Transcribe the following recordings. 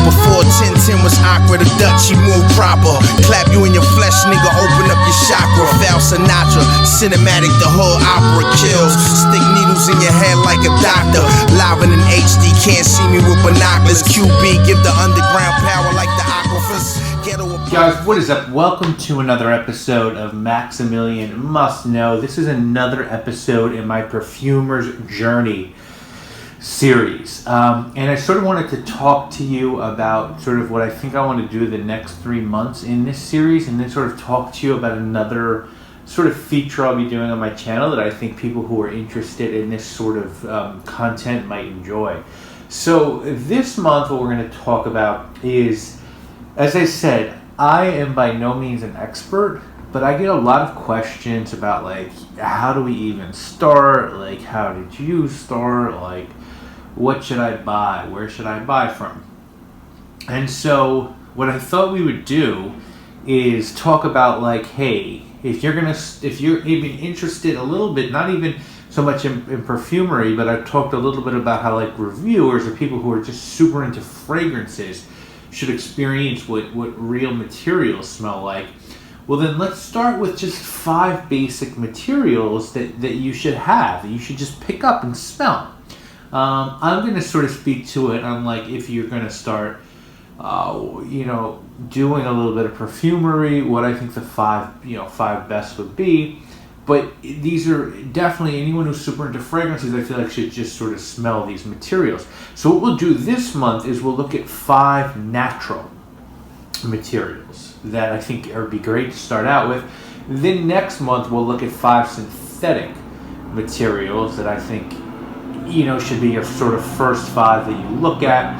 Before 1010 was awkward, the Dutch, he moved proper. Clap you in your flesh, nigga, open up your chakra. Foul Sinatra, cinematic, the whole opera kills. Stick needles in your head like a doctor. Live in an HD, can't see me with binoculars. QB, give the underground power like the aquifers. Guys, what is up? Welcome to another episode of Maximilian Must Know. This is another episode in my Perfumer's Journey series. And I sort of wanted to talk to you about sort of what I think I want to do the next 3 months in this series, and then sort of talk to you about another sort of feature I'll be doing on my channel that I think people who are interested in this sort of content might enjoy. So this month what we're going to talk about is, as I said, I am by no means an expert, but I get a lot of questions about, like, how do we even start? Like, how did you start? Like, what should I buy? Where should I buy from? And so what I thought we would do is talk about, like, hey, if you're even interested a little bit, not even so much in perfumery, but I've talked a little bit about how, like, reviewers or people who are just super into fragrances should experience what real materials smell like. Well, then let's start with just 5 basic materials that you should have, that you should just pick up and smell. I'm going to sort of speak to it on, like, if you're going to start, doing a little bit of perfumery, what I think the 5 best would be. But these are definitely, anyone who's super into fragrances, I feel like, should just sort of smell these materials. So what we'll do this month is we'll look at 5 natural materials that I think would be great to start out with. Then next month we'll look at 5 synthetic materials that I think, should be your sort of first 5 that you look at.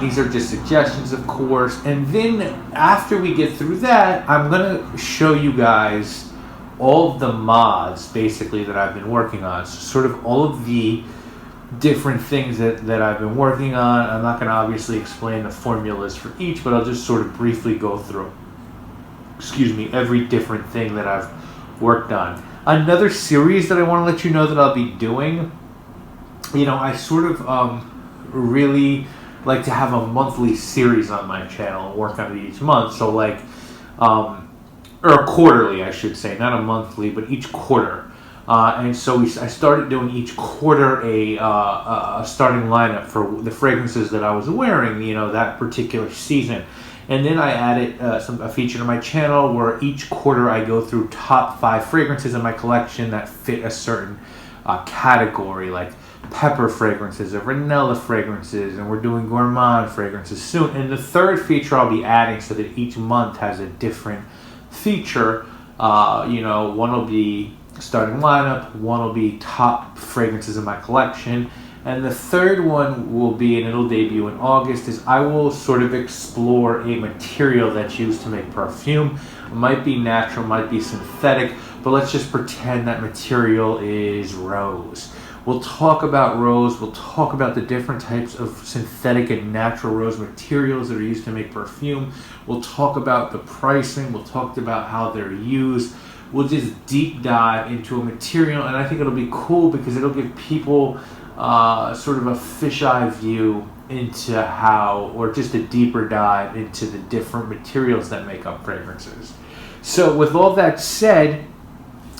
These are just suggestions, of course. And then after we get through that, I'm going to show you guys all of the mods, basically, that I've been working on. So sort of all of the different things that I've been working on. I'm not going to obviously explain the formulas for each, but I'll just sort of briefly go through, every different thing that I've worked on. Another series that I want to let you know that I'll be doing, I sort of really like to have a monthly series on my channel and work on it each month. So, like, or quarterly, I should say, not a monthly, but each quarter. And so I started doing each quarter a starting lineup for the fragrances that I was wearing, that particular season. And then I added a feature to my channel where each quarter I go through top 5 fragrances in my collection that fit a certain category, like pepper fragrances or vanilla fragrances, and we're doing gourmand fragrances soon. And the third feature I'll be adding, so that each month has a different feature. One will be starting lineup, one will be top fragrances in my collection, and the third one will be, and it'll debut in August, is I will sort of explore a material that's used to make perfume. It might be natural, might be synthetic, but let's just pretend that material is rose. We'll talk about rose, we'll talk about the different types of synthetic and natural rose materials that are used to make perfume. We'll talk about the pricing, we'll talk about how they're used. We'll just deep dive into a material, and I think it'll be cool because it'll give people sort of a fisheye view into how, or just a deeper dive into the different materials that make up fragrances. So with all that said,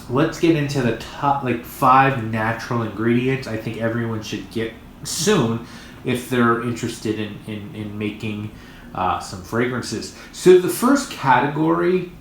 let's get into the top, 5 natural ingredients I think everyone should get soon if they're interested in making some fragrances. So the first category,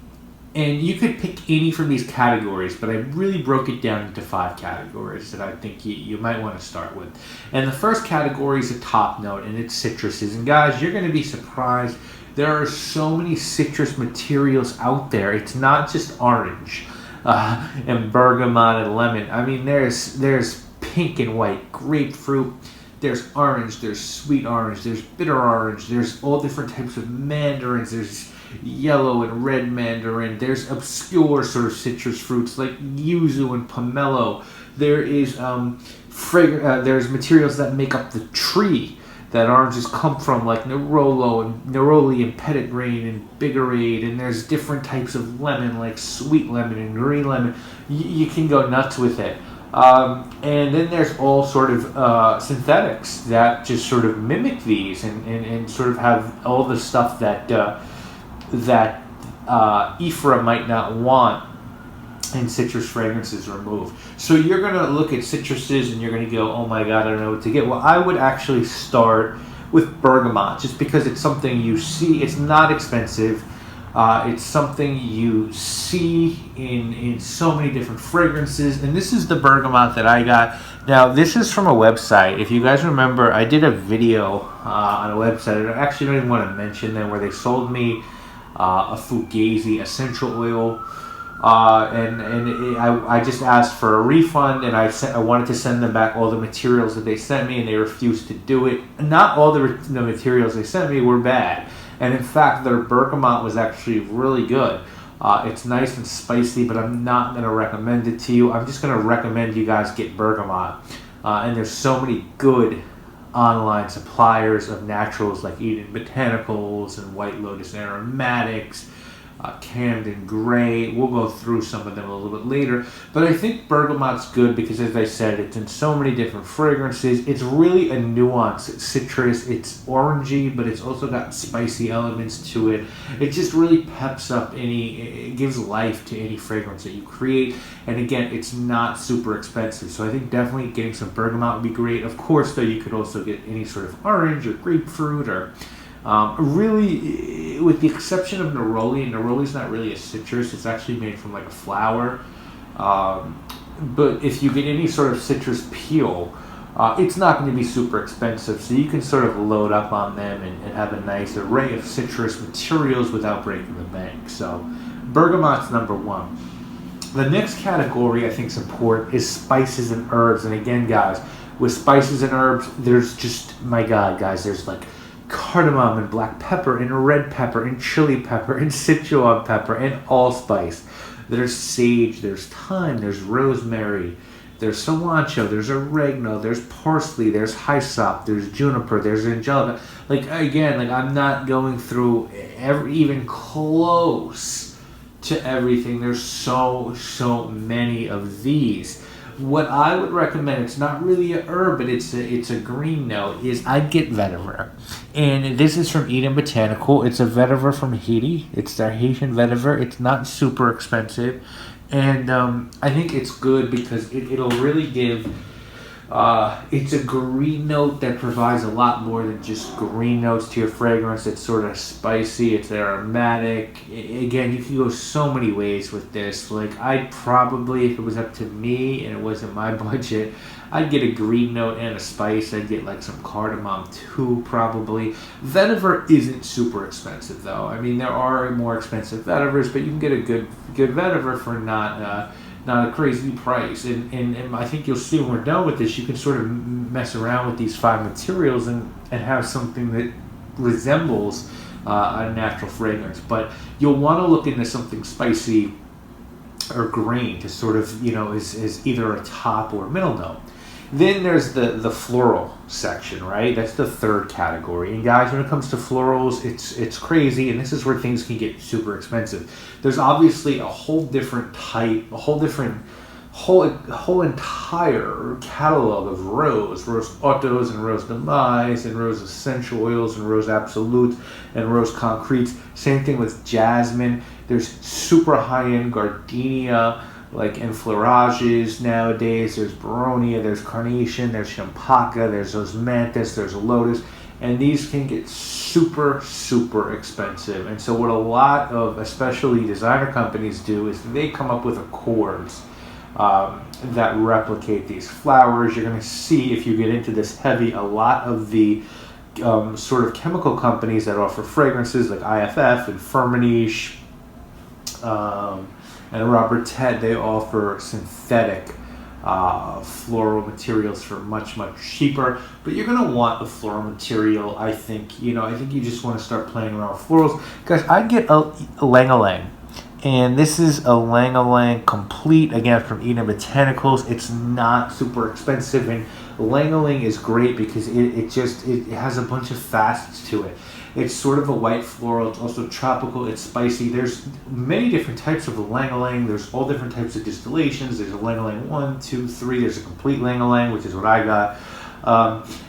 and you could pick any from these categories, but I really broke it down into 5 categories that I think you might want to start with. And the first category is a top note, and it's citruses. And guys, you're going to be surprised. There are so many citrus materials out there. It's not just orange and bergamot and lemon. I mean, there's pink and white, grapefruit, there's orange, there's sweet orange, there's bitter orange, there's all different types of mandarins, there's yellow and red mandarin, there's obscure sort of citrus fruits like yuzu and pomelo. There is there's materials that make up the tree that oranges come from, like neroli and petitgrain and bigarade, and there's different types of lemon, like sweet lemon and green lemon. You can go nuts with it. And then there's all sort of synthetics that just sort of mimic these and sort of have all the stuff that Ephra might not want in citrus fragrances removed. So you're going to look at citruses and you're going to go, oh my God, I don't know what to get. Well, I would actually start with bergamot just because it's something you see. It's not expensive. It's something you see in so many different fragrances. And this is the bergamot that I got. Now, this is from a website. If you guys remember, I did a video on a website. I actually don't even want to mention them, where they sold me a Fugazi essential oil. I just asked for a refund, and I wanted to send them back all the materials that they sent me, and they refused to do it. Not all the materials they sent me were bad, and in fact their bergamot was actually really good. It's nice and spicy, but I'm not going to recommend it to you. I'm just going to recommend you guys get bergamot, and there's so many good online suppliers of naturals like Eden Botanicals and White Lotus Aromatics, Camden Gray. We'll go through some of them a little bit later, but I think bergamot's good because, as I said, it's in so many different fragrances. It's really a nuanced citrus. It's orangey, but it's also got spicy elements to it. It just really peps up it gives life to any fragrance that you create. And again, it's not super expensive, so I think definitely getting some bergamot would be great. Of course, though, you could also get any sort of orange or grapefruit or really, with the exception of neroli. Neroli's not really a citrus. It's actually made from like a flower. But if you get any sort of citrus peel, it's not going to be super expensive. So you can sort of load up on them and have a nice array of citrus materials without breaking the bank. So bergamot's number one. The next category I think is important is spices and herbs. And again, guys, with spices and herbs, there's just, my God, guys, there's like cardamom and black pepper and red pepper and chili pepper and Sichuan pepper and allspice. There's sage, there's thyme, there's rosemary, there's cilantro, there's oregano, there's parsley, there's hyssop, there's juniper, there's angelica. Like, again, like, I'm not going through even close to everything. There's so many of these. What I would recommend, it's not really a herb, but it's a green note, is I'd get vetiver. And this is from Eden Botanical. It's a vetiver from Haiti. It's their Haitian vetiver. It's not super expensive. And I think it's good because it'll really give... it's a green note that provides a lot more than just green notes to your fragrance. It's sort of spicy, it's aromatic. Again, you can go so many ways with this. Like, I'd probably, if it was up to me and it wasn't my budget, I'd get a green note and a spice. I'd get like some cardamom too, probably. Vetiver isn't super expensive though. I mean, there are more expensive vetivers, but you can get a good vetiver for not a crazy price. And I think you'll see when we're done with this, you can sort of mess around with these 5 materials and have something that resembles a natural fragrance. But you'll want to look into something spicy or green to sort of, is either a top or middle note. Then there's the floral section, right? That's the third category. And guys, when it comes to florals, it's crazy, and this is where things can get super expensive. There's obviously a whole different type, whole entire catalog of rose autos and rose de mais and rose essential oils and rose absolutes and rose concretes. Same thing with jasmine. There's super high-end gardenia, like enfleurages nowadays. There's Baronia, there's carnation, there's champaca, there's osmanthus, there's lotus, and these can get super expensive. And so what a lot of especially designer companies do is they come up with accords that replicate these flowers. You're going to see, if you get into this heavy, a lot of the sort of chemical companies that offer fragrances like IFF and Firmenich and Robert Ted, they offer synthetic floral materials for much cheaper. But you're going to want a floral material, I think. I think you just want to start playing around with florals. Guys, I'd get a Lang-a-Lang. And this is a Lang-a-Lang complete, again, from Eden Botanicals. It's not super expensive, and Lang-a-Lang is great because it has a bunch of facets to it. It's sort of a white floral. It's also tropical. It's spicy. There's many different types of ylang-ylang. There's all different types of distillations. There's a ylang-ylang 1, 2, 3. There's a complete ylang-ylang, which is what I got.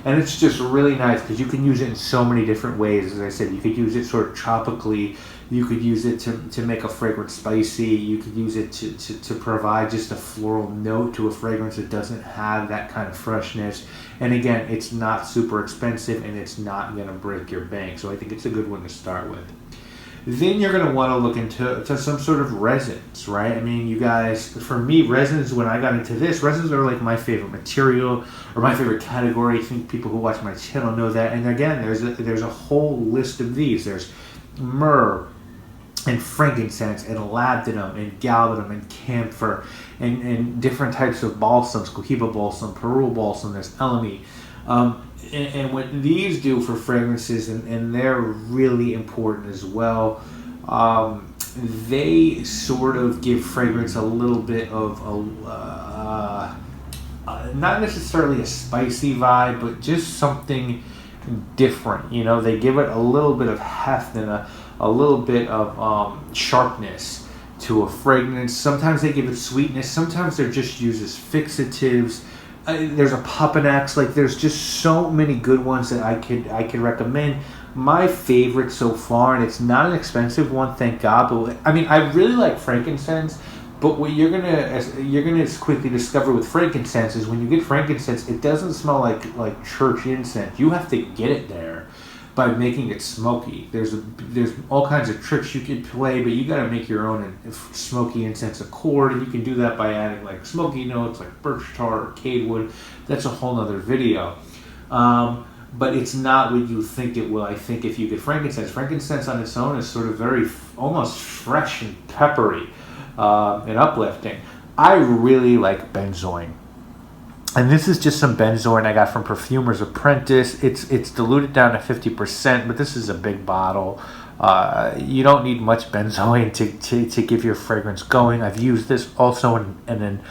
And it's just really nice because you can use it in so many different ways. As I said, you could use it sort of tropically. You could use it to make a fragrance spicy. You could use it to provide just a floral note to a fragrance that doesn't have that kind of freshness. And again, it's not super expensive and it's not going to break your bank. So I think it's a good one to start with. Then you're going to want to look into some sort of resins, right? I mean, you guys, for me, resins, when I got into this, resins are like my favorite material or my favorite category. I think people who watch my channel know that. And again, there's a whole list of these. There's myrrh and frankincense and labdanum and galbanum and camphor and different types of balsams, cohiba balsam, perul balsam, there's elemi. And what these do for fragrances, and they're really important as well, they sort of give fragrance a little bit of not necessarily a spicy vibe, but just something different. You know, they give it a little bit of heft and a little bit of sharpness to a fragrance. Sometimes they give it sweetness. Sometimes they're just used as fixatives. There's a Papanax. Like, there's just so many good ones that I could recommend. My favorite so far, and it's not an expensive one, thank God. But I mean, I really like frankincense. But what you're gonna quickly discover with frankincense is when you get frankincense, it doesn't smell like church incense. You have to get it there by making it smoky. There's all kinds of tricks you can play, but you got to make your own smoky incense accord, and you can do that by adding like smoky notes like birch tar or cadewood. That's a whole nother video. But it's not what you think it will. I think if you get frankincense on its own is sort of very almost fresh and peppery and uplifting. I really like benzoin. And this is just some benzoin I got from Perfumer's Apprentice. It's diluted down to 50%, but this is a big bottle. You don't need much benzoin to give your fragrance going. I've used this also in an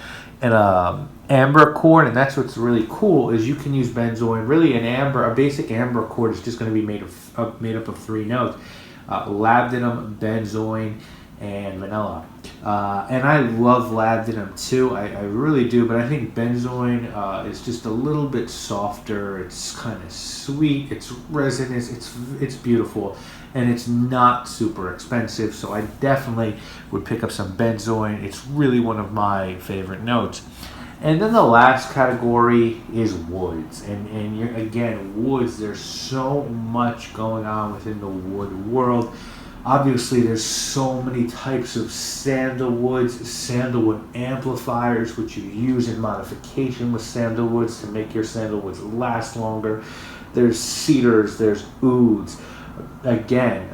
amber accord, and that's what's really cool is you can use benzoin. Really, a basic amber accord is just going to be made up of 3 notes: labdanum, benzoin, and vanilla. And I love labdanum too, I really do, but I think benzoin is just a little bit softer. It's kind of sweet, it's resinous, it's beautiful, and it's not super expensive, so I definitely would pick up some benzoin. It's really one of my favorite notes. And then the last category is woods, and again, woods, there's so much going on within the wood world. Obviously, there's so many types of sandalwood amplifiers, which you use in modification with sandalwoods to make your sandalwoods last longer. There's cedars, there's ouds, again,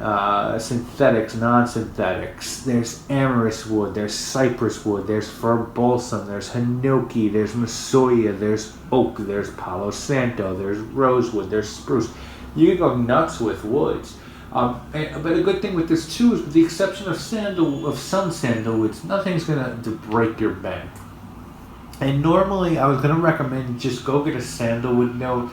synthetics, non-synthetics. There's amorous wood, there's cypress wood, there's fir balsam, there's hinoki, there's masoya, there's oak, there's palo santo, there's rosewood, there's spruce. You can go nuts with woods. But a good thing with this too is, with the exception of some sandalwoods, nothing's gonna break your bank. And normally, I was gonna recommend just go get a sandalwood note.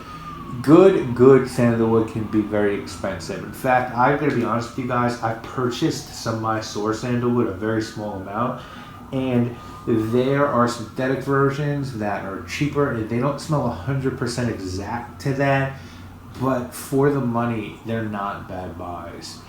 Good sandalwood can be very expensive. In fact, I'm gonna be honest with you guys. I purchased some Mysore sandalwood, a very small amount, and there are synthetic versions that are cheaper, and they don't smell 100% exact to that. But for the money, they're not bad buys.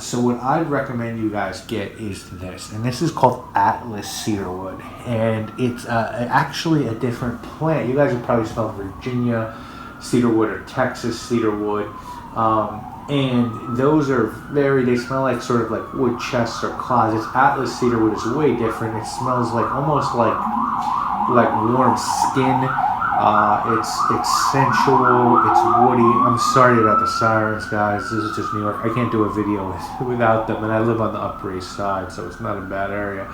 So what I'd recommend you guys get is this. And this is called Atlas cedarwood. And it's actually a different plant. You guys have probably smelled Virginia cedarwood or Texas cedarwood. And those are they smell like sort of like wood chests or closets. Atlas cedarwood is way different. It smells like almost like warm skin. It's sensual, it's woody. I'm sorry about the sirens, guys. This is just New York. I can't do a video without them, and I live on the Upper East Side, so it's not a bad area.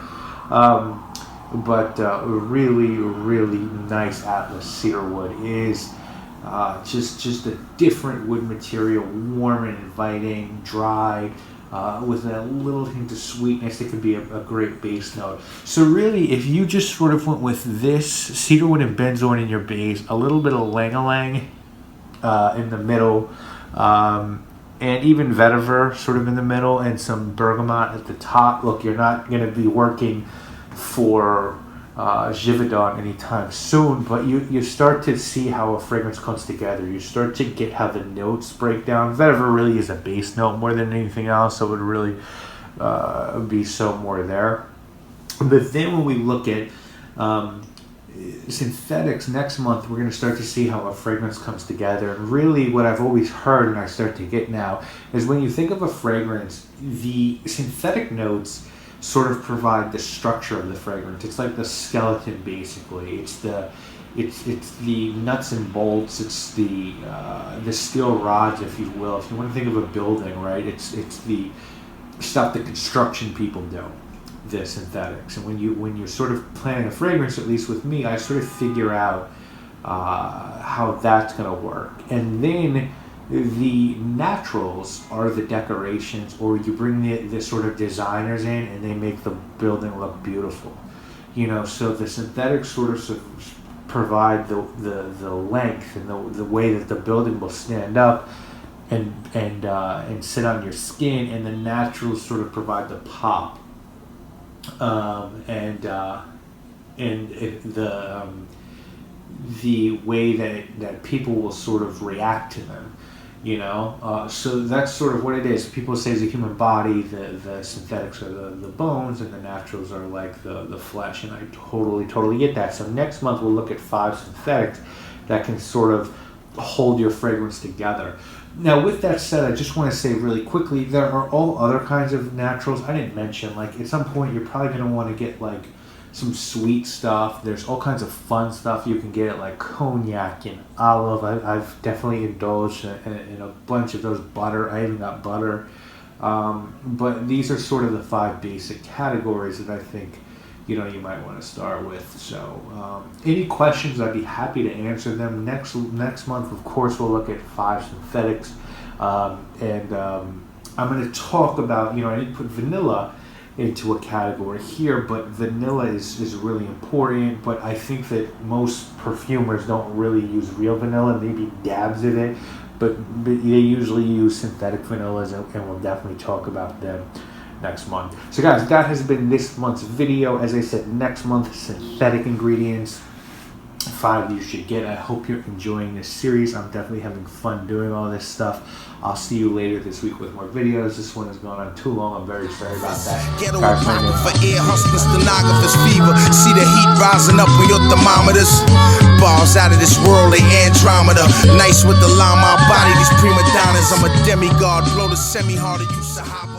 But really, really nice Atlas cedarwood is just a different wood material, warm and inviting, dry. With a little hint of sweetness, it could be a great base note. So really, if you just sort of went with this cedarwood and benzoin in your base, a little bit of ylang-ylang in the middle, and even vetiver sort of in the middle, and some bergamot at the top. Look, you're not going to be working for Givaudan anytime soon, but you start to see how a fragrance comes together. You start to get how the notes break down. Vetiver really is a base note more than anything else, so it would really be so more there. But then when we look at synthetics next month, we're going to start to see how a fragrance comes together. And really what I've always heard and I start to get now is when you think of a fragrance, the synthetic notes sort of provide the structure of the fragrance. It's like the skeleton, basically. It's the nuts and bolts. It's the steel rods, if you will. If you want to think of a building, right? It's the stuff that construction people do, the synthetics. And when you're sort of planning a fragrance, at least with me, I sort of figure out how that's going to work. And then the naturals are the decorations, or you bring the sort of designers in and they make the building look beautiful. So the synthetics sort of provide the length and the way that the building will stand up and sit on your skin, and the naturals sort of provide the pop the way that people will sort of react to them. So that's sort of what it is. People say it's a human body, the synthetics are the bones, and the naturals are like the flesh, and I totally get that. So next month we'll look at 5 synthetics that can sort of hold your fragrance together. Now, with that said, I just want to say really quickly, there are all other kinds of naturals. I didn't mention, like, at some point you're probably going to want to get like some sweet stuff. There's all kinds of fun stuff you can get, like cognac and olive. I've definitely indulged in a bunch of those. Butter, I even got butter. But these are sort of the 5 basic categories that I think you might want to start with. So any questions, I'd be happy to answer them. Next month, of course, we'll look at 5 synthetics. And I'm going to talk about, I didn't put vanilla into a category here, but vanilla is really important. But I think that most perfumers don't really use real vanilla, maybe dabs of it, but they usually use synthetic vanillas, and we'll definitely talk about them next month. So guys, that has been this month's video. As I said, next month, synthetic ingredients, 5 you should get. I hope you're enjoying this series. I'm definitely having fun doing all this stuff. I'll see you later this week with more videos. This one has gone on too long. I'm very sorry about that. Ghetto pocket for ear hustlers, stenographer's fever. See the heat rising up on your thermometers. Bars out of this world, they Andromeda. Nice with the llama body, these prima donnas. I'm a demigod, blow the semi-hard, you Sahaba.